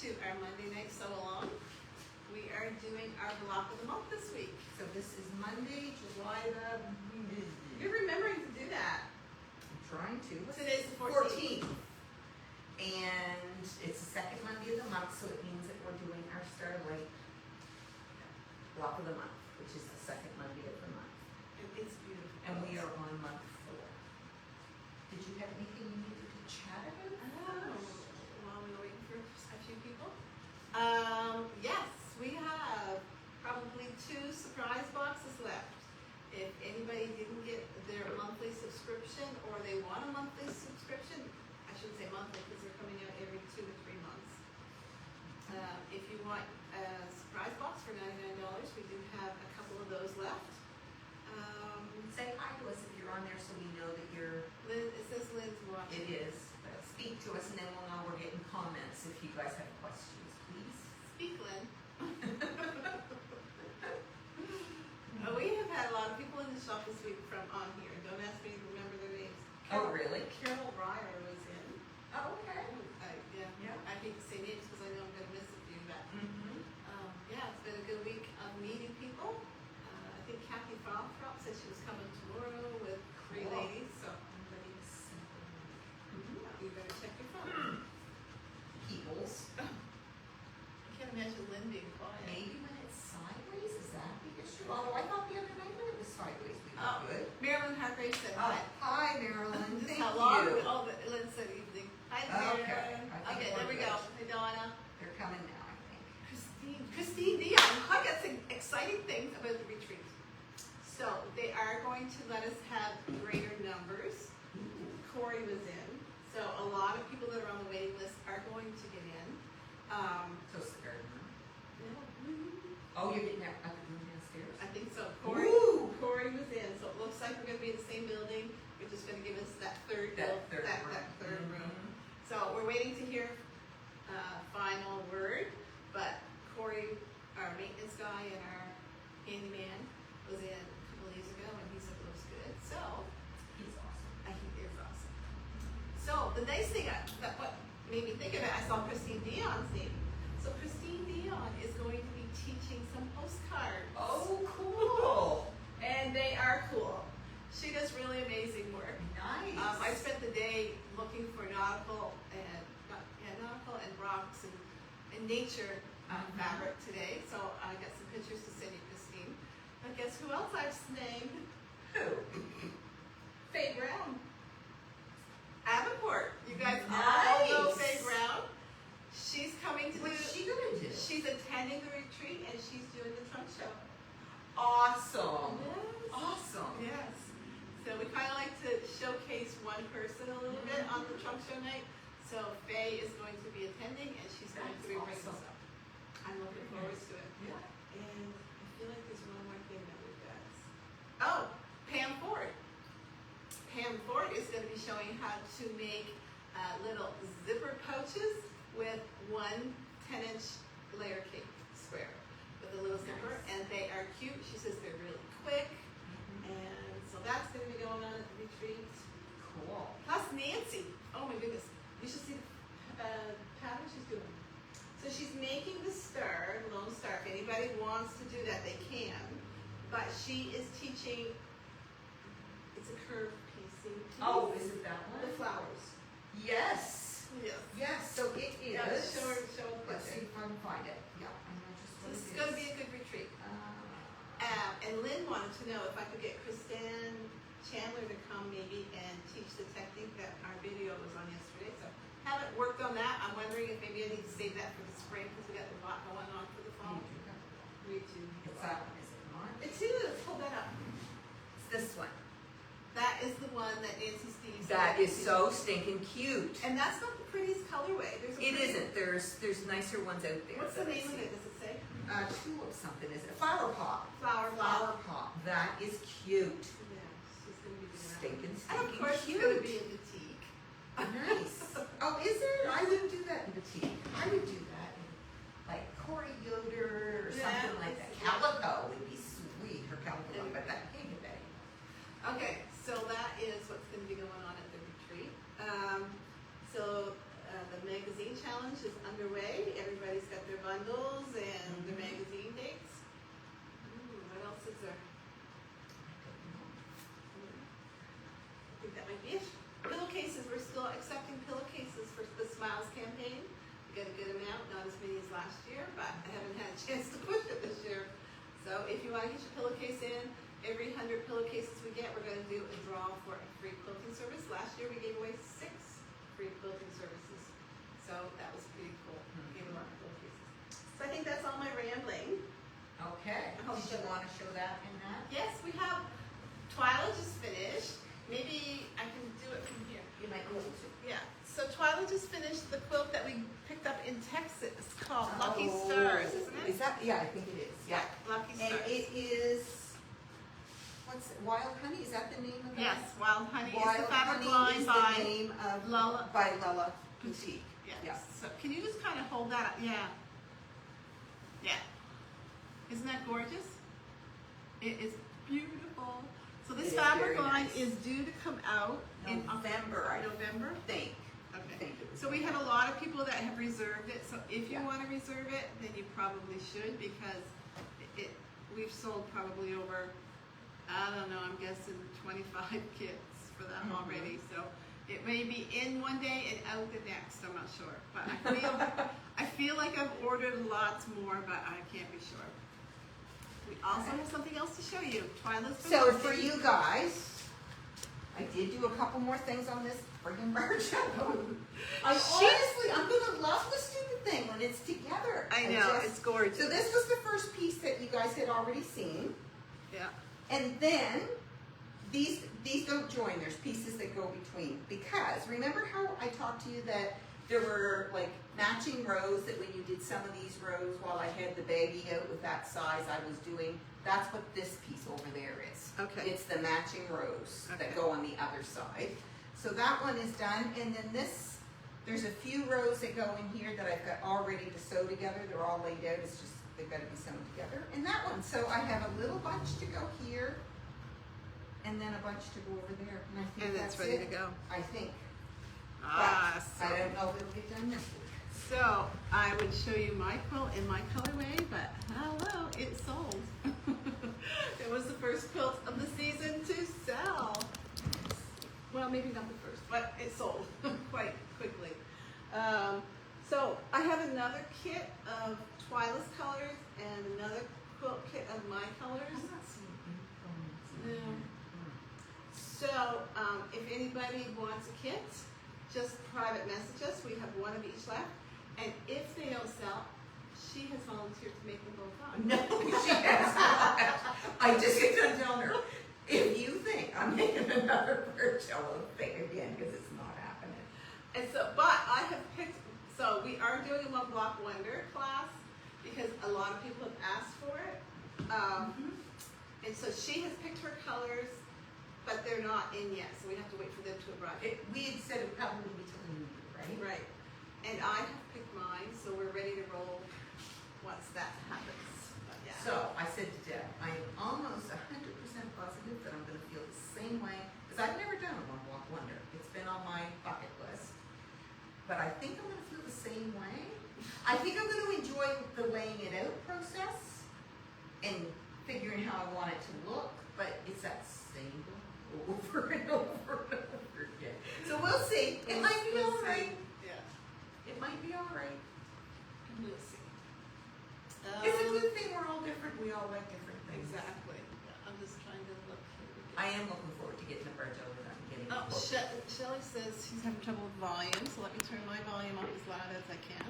to our Monday night sew along. We are doing our block of the month this week. So this is Monday, July the... You're remembering to do that. I'm trying to. Today's the 14th. And it's the second Monday of the month, so it means that we're doing our Starlight block of the month, which is the second Monday of the month. It's beautiful. And we are on month 4. Did you have anything you needed to chat about? While we were waiting for a few people. Yes, we have probably 2 surprise boxes left. If anybody didn't get their monthly subscription or they want a monthly subscription, I shouldn't say monthly because they're coming out every 2 to 3 months. If you want a surprise box for $99, we do have a couple of those left. Say hi to us if you're on there so we know that you're... Lynn, it says Lynn's watching. It is. Speak to us and then we'll know we're getting comments if you guys have questions, please. Speak, Lynn. We have had a lot of people in the shop this week from on here. Don't ask me to remember their names. Oh, really? Carol Breyer was in. Oh, okay. Yeah. I hate to say names because I know I'm going to miss a few, but yeah, it's been a good week of meeting people. I think Kathy Fromtrop said she was coming tomorrow with 3 ladies, so you better check your phone. Peoples. I can't imagine Lynn being quiet. Maybe when it's sideways, is that the issue? Although I thought the other night when it was sideways, we were good. Marilyn Hargrave said hi. Hi, Marilyn. Thank How long? you. Oh, but Lynn said evening. Hi, Okay. Marilyn. Okay, there we go. Hey, Donna. They're coming now, I think. Christine Dion. I got some exciting things about the retreat. So they are going to let us have greater numbers. Corey was in. So a lot of people that are on the waiting list are going to get in. So it's the garden room. Yeah. Oh, you're getting up the room downstairs? I think so. Ooh. Corey was in. So it looks like we're going to be in the same building, which is going to give us that third room. So we're waiting to hear final word, but Corey, our maintenance guy and our handyman, was in a couple of days ago and he said it looks good. So He's awesome. he is awesome. So the nice thing that what made me think of it, I saw Christine Dion's name. So Christine Dion is going to be teaching some postcards. Oh, cool. And they are cool. She does really amazing work. Nice. I spent the day looking for nautical and rocks and nature fabric today. So I got some pictures to send you, Christine. But guess who else I've named? Who? Faye Brown. Avonport. You guys all Nice. know Faye Brown. She's coming to What's she gonna do? She's attending the retreat and she's doing the trunk show. Awesome. Yes. Awesome. Yes. So we kind of like to showcase one person a little bit on the trunk show night. So Faye is going to be attending and she's going to be bringing awesome. us up. I'm looking forward to it. Yeah. And I feel like there's one more thing that we've got. Oh, Pam Ford. Pam Ford is going to be showing how to make little zipper pouches with 1 10-inch layer cake square with a little zipper, and they are cute. She says they're really quick, and so that's going to be going on at the retreat. Cool. Plus Nancy, oh my goodness, you should see the pattern she's doing. So she's making the star, Lone Star. If anybody wants to do that, they can. But she is teaching, it's a curved piecing. Oh, is it that one? The flowers. Yes. Yes. Yes, so it is. Yeah, show her the Let's see picture. if I can find it. Yeah, I know just So what this it is going to be a good retreat. And Lynn wanted to know if I could get Kristen Chandler to come maybe and teach the technique that our video was on yesterday. So haven't worked on that. I'm wondering if maybe I need to save that for the spring because we got a lot going on for the fall. Me too. It's that one, is it not? It's either, let's hold that up. It's this one. That is the one that Nancy Steve said. That is so stinking cute. And that's not the prettiest colorway. It isn't. There's nicer ones out there. What's the name of it? Does it say? Tulip something, is it? Flower pot. Flower pot. That is cute. Yeah, she's going to be doing that. Stinking And of course, cute. it's going to be a boutique. Nice. Oh, is it? I wouldn't do that in boutique. I would do that in like Corey Yoder or something like that. Calico would be sweet. Her calico, but that can't get that. Okay, so that is what's going to be going on at the retreat. The magazine challenge is underway. Everybody's got their bundles and their magazine dates. What else is there? I think that might be it. Pillowcases, we're still accepting pillowcases for the Smiles campaign. We got a good amount, not as many as last year, but I haven't had a chance to push it this year. So if you want to get your pillowcase in, every 100 pillowcases we get, we're going to do a draw for a free quilting service. Last year we gave away 6 free quilting services. So that was pretty cool. We gave away pillowcases. So I think that's all my rambling. Okay. Did you want to show that in that? Yes, we have Twyla just finished. Maybe I can do it from here. You might be able to. Yeah. So Twyla just finished the quilt that we picked up in Texas called Lucky Stars, isn't it? Is that? Yeah, I think it is. Yeah. Lucky And Stars. it is, what's it, Wild Honey? Is that the name of it? Yes, Wild Honey is Wild the fabric Honey line is by the name of Lulla. by Lulla Boutique. Yes. Yeah. So can you just kind of hold that up? Yeah. Yeah. Isn't that gorgeous? It is beautiful. So this It is fabric very line nice. is due to come out in November, I November. think. Okay. Think it was So we have a lot of people that have reserved it. So if you Yeah. want to reserve it, then you probably should because we've sold probably over, I don't know, I'm guessing 25 kits for them already. So it may be in one day and out the next. I'm not sure, but I feel like I've ordered lots more, but I can't be sure. We also have something else to show you. Twyla's been So working. for you guys, I did do a couple more things on this friggin' Marcello. I'm gonna love the stupid thing when it's together. I know, it's gorgeous. So this was the first piece that you guys had already seen. Yeah. And then these don't join. There's pieces that go between. Because remember how I talked to you that there were like matching rows that when you did some of these rows while I had the baggie out with that size I was doing, that's what this piece over there is. Okay. It's the matching rows Okay. that go on the other side. So that one is done, and then this, there's a few rows that go in here that I've got all ready to sew together. They're all laid out, it's just, they've got to be sewn together. And that one, so I have a little bunch to go here, and then a bunch to go over there. And I think And that's it's ready it. to go. I think. Ah, But I don't know if it'll get done this week. So I would show you my quilt in my colorway, but hello, it sold. It was the first quilt of the season to sell. Well, maybe not the first, but it sold quite quickly. So I have another kit of Twyla's colors and another quilt kit of my colors. I'm not seeing ink No. on So if anybody wants a kit, just private message us. We have one of each left. And if they don't sell, she has volunteered to make them both on. No, she has not. I just get done telling her, if you think I'm making another Marcello thing again, because it's not happening. And so, but I have picked, so we are doing a One Block Wonder class because a lot of people have asked for it. And so she has picked her colors, but they're not in yet, so we have to wait for them to arrive. We had said it would probably be till New Year, right? Right. And I have picked mine, so we're ready to roll once that happens. But yeah. So I said to Deb, I am almost 100% positive that I'm going to feel the same way, because I've never done a One Block Wonder. It's been on my bucket list. But I think I'm going to feel the same way. I think I'm going to enjoy the laying it out process and figuring how I want it to look, but it's that same over and over and over again. So we'll see. It might be all right. Yeah. It might be all right. We'll see. It's a good thing we're all different. We all like different things. Exactly. Yeah, I'm just trying to look here. I am looking forward to getting the Marcello done and getting Oh, it booked. Shelly says she's having trouble with volume, so let me turn my volume up as loud as I can.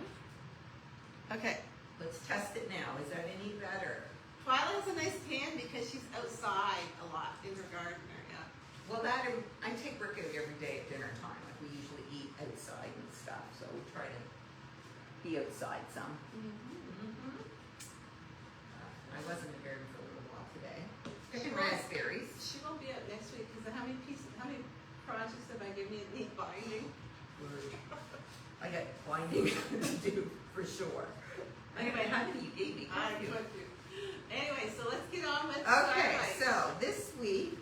Okay. Let's test it now. Is that any better? Twyla has a nice tan because she's outside a lot in her garden area. Well, I take Rick out every day at dinner time. Like we usually eat outside and stuff, so we try to be outside some. I was in the garden for a little while today. Picking raspberries. She won't be up next week because how many projects have I given you that need binding? I got binding to do for sure. Anyway, how many you gave me? I could do. Anyway, so let's get on with Okay, Starlight. so this week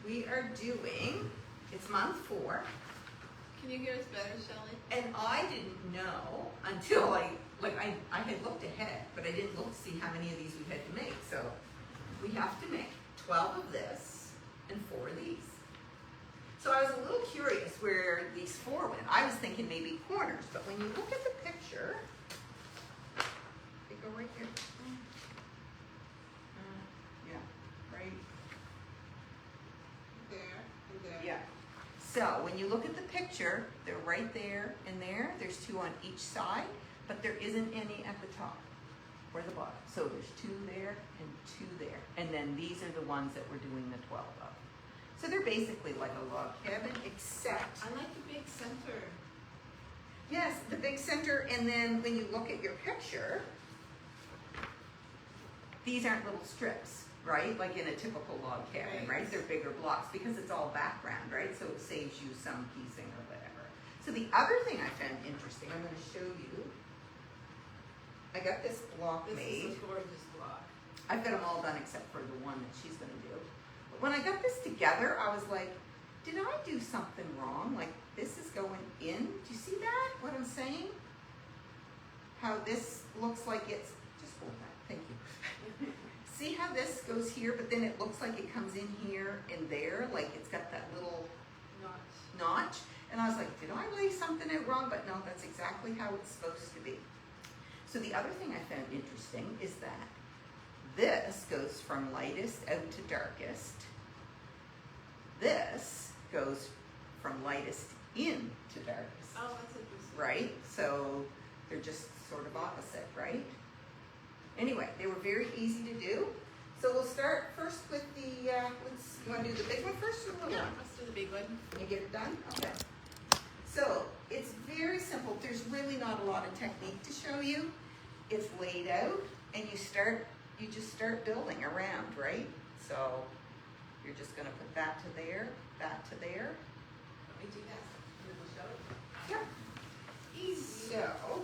we are doing, it's month 4. Can you hear us better, Shelley? And I didn't know until I had looked ahead, but I didn't look to see how many of these we had to make. So we have to make 12 of this and 4 of these. So I was a little curious where these 4 went. I was thinking maybe corners, but when you look at the picture, they go right here. Yeah, right. There and there. Yeah. So when you look at the picture, they're right there and there. There's 2 on each side, but there isn't any at the top or the bottom. So there's 2 there and 2 there. And then these are the ones that we're doing the 12 of. So they're basically like a log cabin, except, I like the big center. yes, the big center. And then when you look at your picture, these aren't little strips, right? Like in a typical log cabin, right? They're bigger blocks because it's all background, right? So it saves you some piecing or whatever. So the other thing I found interesting, I'm going to show you. I got this block This made. is a gorgeous block. I've got them all done except for the one that she's going to do. But when I got this together, I was like, did I do something wrong? Like this is going in. Do you see that? What I'm saying? How this looks like it's, just hold that. Thank you. See how this goes here, but then it looks like it comes in here and there, like it's got that little notch. And I was like, did I lay something out wrong? But no, that's exactly how it's supposed to be. So the other thing I found interesting is that this goes from lightest out to darkest. This goes from lightest in to darkest. Oh, that's interesting. Right? So they're just sort of opposite, right? Anyway, they were very easy to do. So we'll start first with the, you want to do the big one first or the little Yeah, one? let's do the big one. Can you get it done? Okay. So it's very simple. There's really not a lot of technique to show you. It's laid out and you just start building around, right? So you're just going to put that to there, that to there. Let me do that. And then we'll show it. Yeah. Easy. So,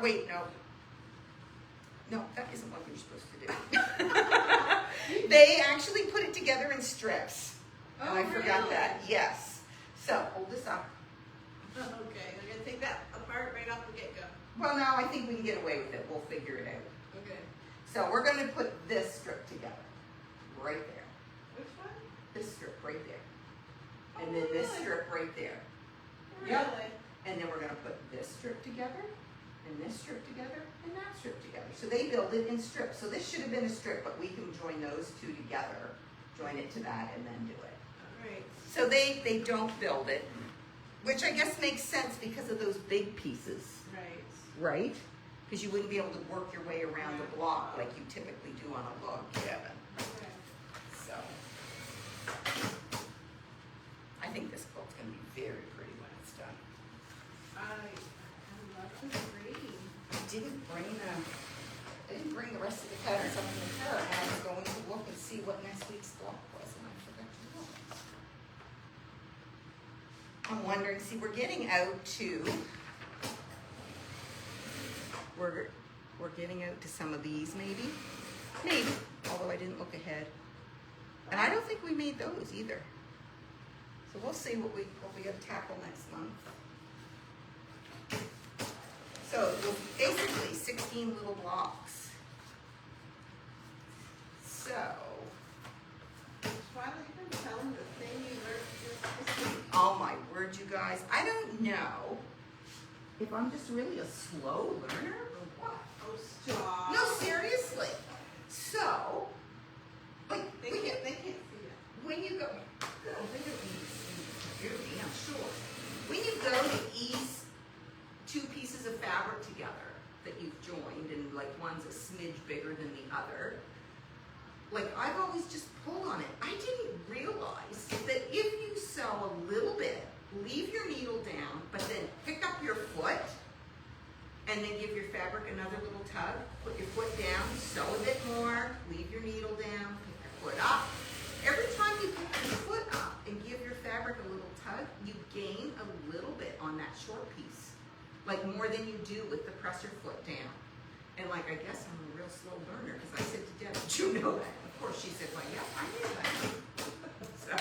wait, no. No, that isn't what you're supposed to do. They actually put it together in strips. And I forgot really? that. Yes. So, hold this up. Okay, I'm going to take that apart right off the get-go. Well, no, I think we can get away with it. We'll figure it out. Okay. So, we're going to put this strip together. Right there. Which one? This strip right there. Oh, And then this really? strip right there. Really? Yep. And then we're going to put this strip together, and this strip together, and that strip together. So they build it in strips. So this should have been a strip, but we can join those 2 together, join it to that, and then do it. All right. So they don't build it, which I guess makes sense because of those big pieces, Right. right? Because you wouldn't be able to work your way around the block like you typically do on a log cabin. Okay. So I think this quilt's going to be very pretty when it's done. I love the green. I didn't bring the rest of the patterns up in the car, and I was going to look and see what next week's block was, and I forgot to look. I'm wondering, see, we're getting out to, we're getting out to some of these maybe, although I didn't look ahead. And I don't think we made those either. So we'll see what we got to tackle next month. So basically 16 little blocks. So, Why don't you tell them the thing you learned this week? oh my word, you guys, I don't know if I'm just really a slow learner or what. Oh, stop. No, seriously. So, like, They can't see that. when you go, oh, they don't need to hear me, I'm sure. When you go to ease 2 pieces of fabric together that you've joined, and like one's a smidge bigger than the other, like I've always just pulled on it. I didn't realize that if you sew a little bit, leave your needle down, but then pick up your foot, and then give your fabric another little tug, put your foot down, sew a bit more, leave your needle down, pick your foot up. Every time you pick your foot up and give your fabric a little tug, you gain a little bit on that short piece, like more than you do with the presser foot down. And like, I guess I'm a real slow learner, because I said to Deb, did you know that? Of course, she said, well, yeah, I knew that.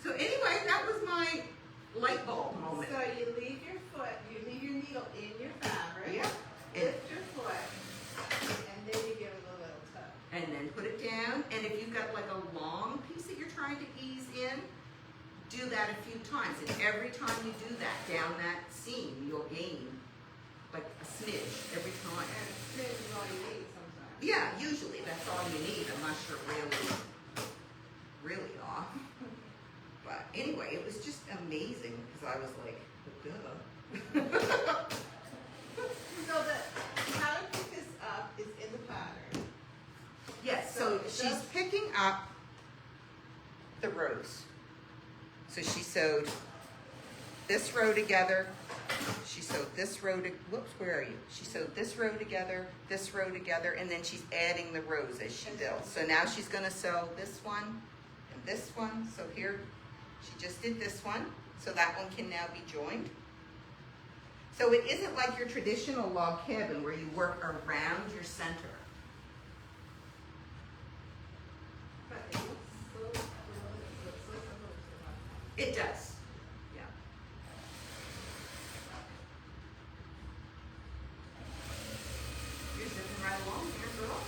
So anyway, that was my light bulb moment. So you leave your foot, you leave your needle in your fabric. Yeah. Lift your foot, and then you give it a little tug. And then put it down, and if you've got like a long piece that you're trying to ease in, do that a few times. And every time you do that down that seam, you'll gain like a smidge every time. And a smidge is all you need sometimes. Yeah, usually that's all you need, unless you're really off. But anyway, it was just amazing, because I was like, duh. So how to pick this up is in the pattern. Yes, So so she's picking up the rows. So she sewed this row together. She sewed this row to, whoops, where are you? She sewed this row together, and then she's adding the rows as she builds. So now she's gonna sew this one and this one. So here, she just did this one. So that one can now be joined. So it isn't like your traditional log cabin where you work around your center. But it looks so simple. It does, yeah. You're zipping right along here, girl.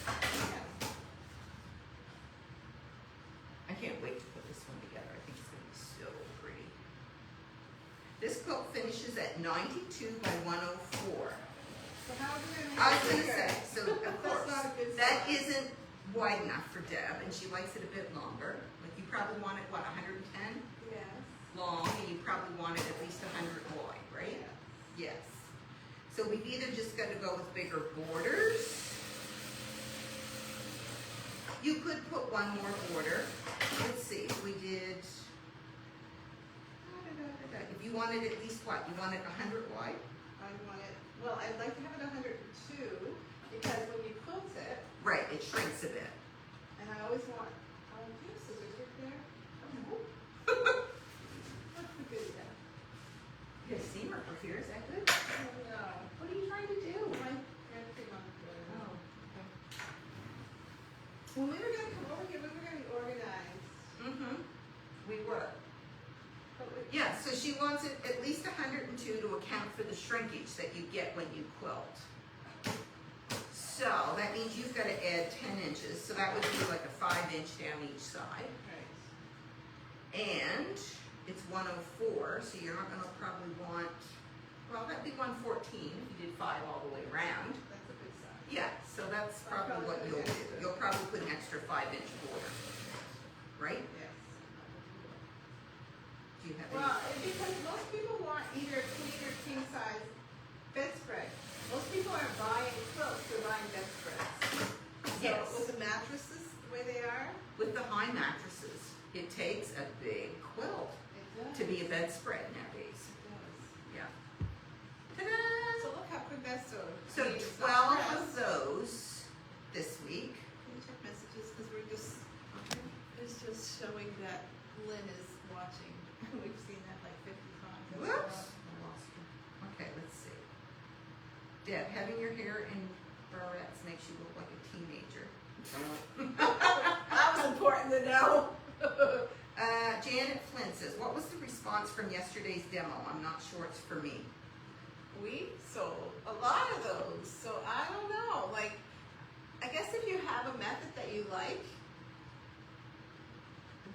Yeah. I can't wait to put this one together. I think it's gonna be so pretty. This quilt finishes at 92 by 104. So how are we gonna make I was it gonna bigger? say, so of That's course, not a good that size. isn't wide enough for Deb, and she likes it a bit longer. Like you probably want it, what, 110 Yes. long, and you probably want it at least 100 wide, right? Yes. Yes. So we've either just got to go with bigger borders. You could put one more border. Let's see, if we did, if you wanted at least what? You want it 100 wide? I want it, well, I'd like to have it 102, because when you quilt it, Right, it shrinks a bit. and I always want, oh, do you have scissors right there? That's a good idea. You have steamer for here, is that good? Oh, no. What are you trying to do? My grandpa on the floor. Oh, okay. When we were gonna come over here, we were gonna be organized. Mm-hmm. We were. But we, Yeah, so she wants it at least 102 to account for the shrinkage that you get when you quilt. So that means you've got to add 10 inches, so that would be like a 5-inch down each side. right. And it's 104, so you're not gonna probably want, well, that'd be 114 if you did 5 all the way around. That's a good size. Yeah, so that's probably what you'll do. You'll probably put an extra 5-inch border, right? Yes. Do you have Well, because most people want either a queen or king size bedspread. Most people aren't buying quilts, they're buying bedspreads. Yes. So with the mattresses the way they are, With the high mattresses, it takes a big quilt it does. to be a bedspread nowadays. It does. Yeah. So Ta-da! look how quick that's sewed. So I mean, it's 12 not of pressed. those this week. Can you check messages, because it's just showing that Lynn is watching. We've seen that like 50 times. Whoops. I lost her. Okay, let's see. Deb, having your hair in barrettes makes you look like a teenager. That was important to know. Janet Flynn says, what was the response from yesterday's demo? I'm not sure it's for me. We sold a lot of those, so I don't know. Like, I guess if you have a method that you like,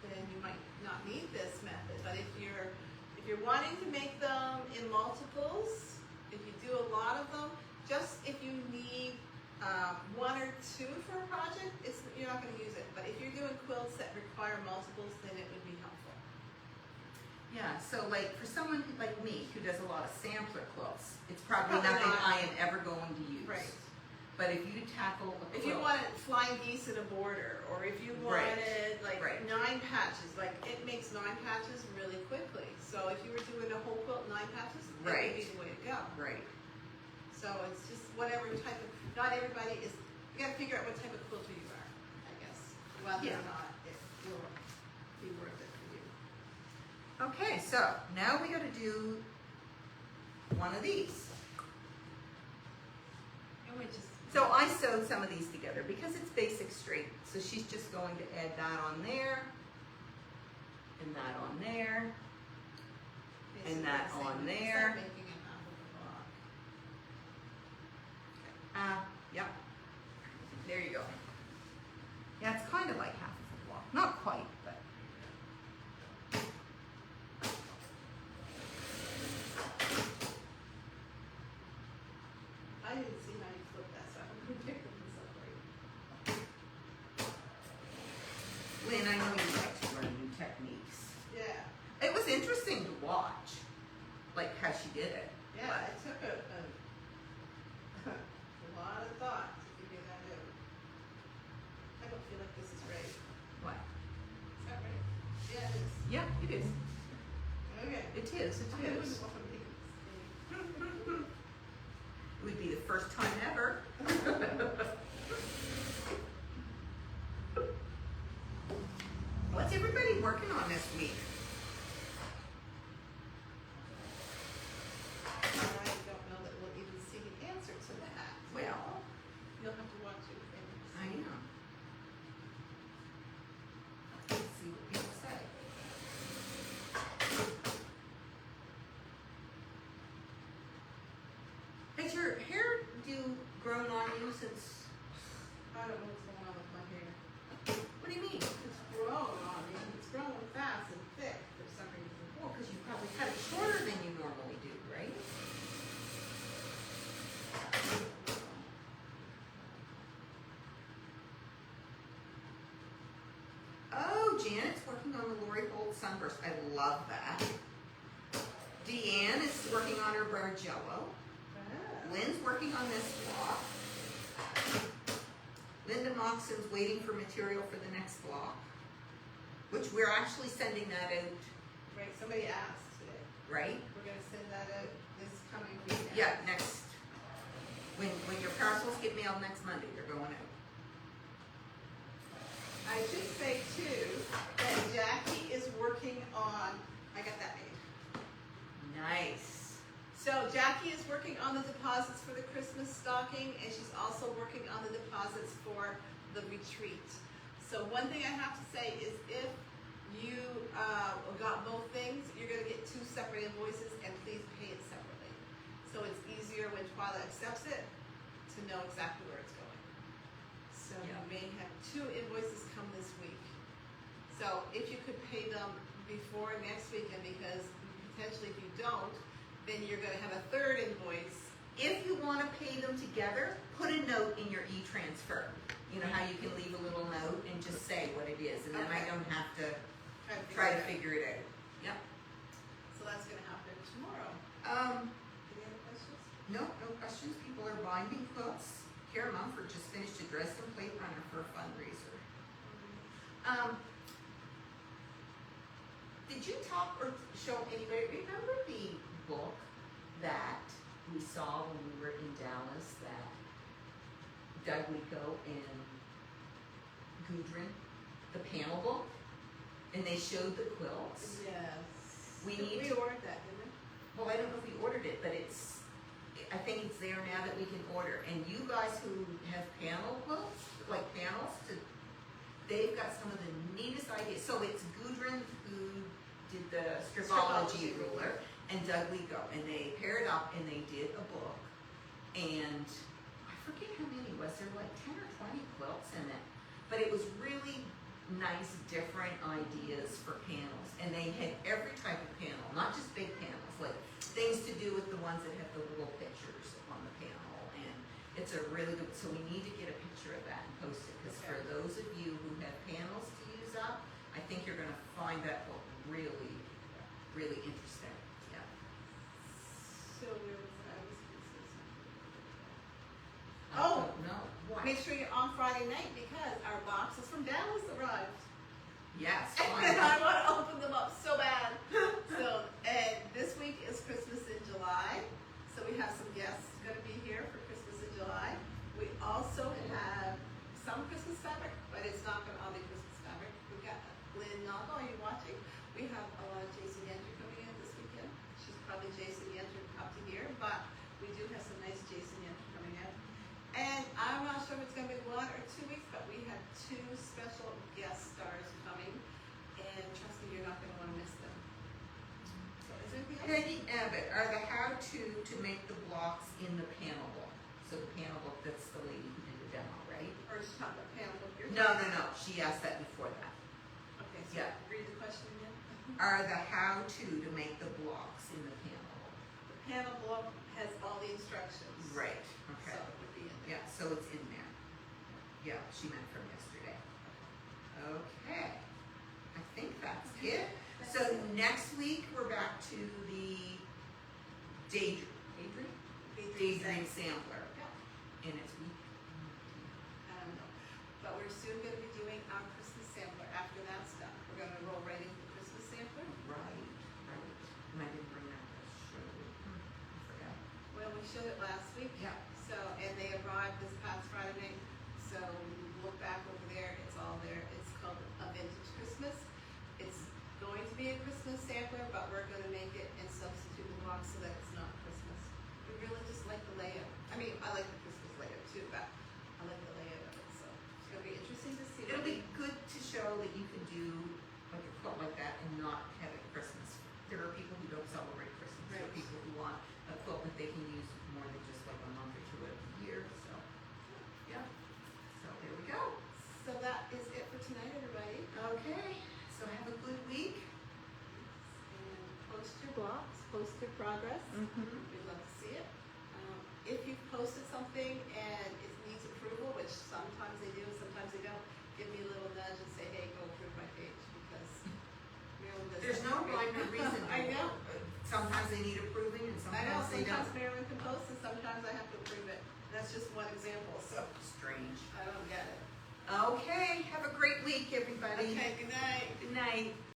then you might not need this method. But if you're wanting to make them in multiples, if you do a lot of them, just if you need 1 or 2 for a project, you're not going to use it. But if you're doing quilts that require multiples, then it would be helpful. Yeah, so like for someone like me who does a lot of sampler quilts, it's probably Probably nothing not. I am ever going to use. Right. But if you tackle a quilt, If you wanted flying geese in a border, or if you Right. wanted like Right. 9 patches, like it makes 9 patches really quickly. So if you were doing a whole quilt 9 patches, that Right. would be the way to go. right. So it's just whatever type of, not everybody is, you gotta figure out what type of quilter you are, I guess, whether Yeah. or not it will be worth it for you. Okay, so now we got to do one of these. me just. So I sewed some of these together because it's basic straight. So she's just going to add that on there, and that on there, and that on there. Making it half of the block. Yep. There you go. Yeah, it's kind of like half of a block. Not quite, but. I didn't see how you flip that, so I'm picking this up right. Lynn, I know you like to learn new techniques. Yeah, It was interesting to watch, like how she did it. yeah, I took a lot of thought to figure that out. I don't feel like this is right. What? Is that right? Yeah, it is. Yeah, it is. Okay. It is. It I wouldn't is. want to make a mistake. It would be the first time ever. What's everybody working on this week? I don't know that we'll even see the answer to that. Well, You'll have to watch it. I am. Let's see what people say. Has your hairdo grown on you since? I don't know what's going on with my hair. What do you mean? It's grown on me. It's grown fast and thick for some reason. Well, because you probably cut it shorter than you normally do, right? Oh, Janet's working on the Lori Holt Sunburst. I love that. Deanne is working on her Bargello. Ah. Lynn's working on this block. Linda Moxon's waiting for material for the next block, which we're actually sending that out, Right, somebody asked today. right? We're gonna send that out this coming weekend. Yeah, next. When your parcels get mailed next Monday, they're going out. I should say too, that Jackie is working on, I got that made. Nice. So Jackie is working on the deposits for the Christmas stocking, and she's also working on the deposits for the retreat. So one thing I have to say is if you got both things, you're gonna get 2 separate invoices, and please pay it separately. So it's easier when Twyla accepts it to know exactly where it's going. So Yeah. you may have 2 invoices come this week. So if you could pay them before next weekend, because potentially if you don't, then you're gonna have a 3rd invoice. If you want to pay them together, put a note in your e-transfer. You know how you can leave a little note and just say what it is, and then I Okay. don't have to Try try to figure it out. Yep. So that's gonna happen tomorrow. Any other questions? No questions. People are binding quilts. Kara Mumford just finished a dress and plate runner for a fundraiser. Did you talk or show anybody? Remember the book that we saw when we were in Dallas that Doug Lico and Gudrun, the panel book, and they showed the quilts? Yes. We We need to- ordered that, didn't we? Well, I don't know if we ordered it, but I think it's there now that we can order. And you guys who have panel quilts, like panels, they've got some of the neatest ideas. So it's Gudrun who did the stripology ruler and Doug Lico, and they paired up and they did a book. And I forget how many was there, like 10 or 20 quilts in it. But it was really nice, different ideas for panels. And they had every type of panel, not just big panels, like things to do with the ones that have the little pictures on the panel. And it's a really good, so we need to get a picture of that and post it. Because for those of you who have panels to use up, I think you're gonna find that book really, really interesting. Yeah. So where was I? I was gonna say something. I don't know. What? Make sure you're on Friday night because our boxes from Dallas arrived. Yes, And find I out. want to open them up so bad. So, and this week is Christmas in July. So we have some guests going to be here for Christmas in July. We also have some Christmas fabric, but it's not going to all be Christmas fabric. We've got Lynn Noggle, are you watching? We have a lot of Jason Andrew coming in this weekend. Abbott are the how-to to make the blocks in the panel book. So the panel book, that's the lady who did the demo, right? Or just talk about panel book? You're No, talking- no, no, she asked that before that. Okay, so Yeah. read the question again. Are the how-to to make the blocks in the panel book. The panel book has all the instructions. Right, So okay. it would be in there. Yeah, so it's in there. Yeah, she meant from yesterday. Okay, I think that's it. So next week, we're back to the Daydream Sampler. Yeah, And it's week. I don't know. But we're soon gonna be doing our Christmas sampler after that's done. We're gonna roll right into the Christmas sampler. Right. And I didn't bring that to show. I forgot. Well, we showed it last week. Yeah. So, and they arrived this past Friday night. So look back over there, it's all there. It's called A Vintage Christmas. It's going to be a Christmas sampler, but we're gonna make it and substitute the box so that it's not Christmas. We really just like the layout. I mean, I like the Christmas layout too, but I like the layout of it, so it's gonna be interesting to see. It'll be good to show that you can do like a quilt like that and not have it Christmas. There are people who don't celebrate Christmas. There are Right. people who want a quilt that they can use more than just like a month or two of the year, so. Yeah. So there we go. So that is it for tonight, everybody. Okay, so have a good week. And post your blogs, post your progress. Mm-hmm. We'd love to see it. If you've posted something and it needs approval, which sometimes they do, sometimes they don't, give me a little nudge and say, hey, go approve my page, because Marilyn does. There's no rhyme or reason. I know. Sometimes they need approving and I know, sometimes they sometimes don't. Marilyn can post and sometimes I have to approve it. That's just one example, so Strange. I don't get it. Okay, have a great week, everybody. Okay, good night. Good night.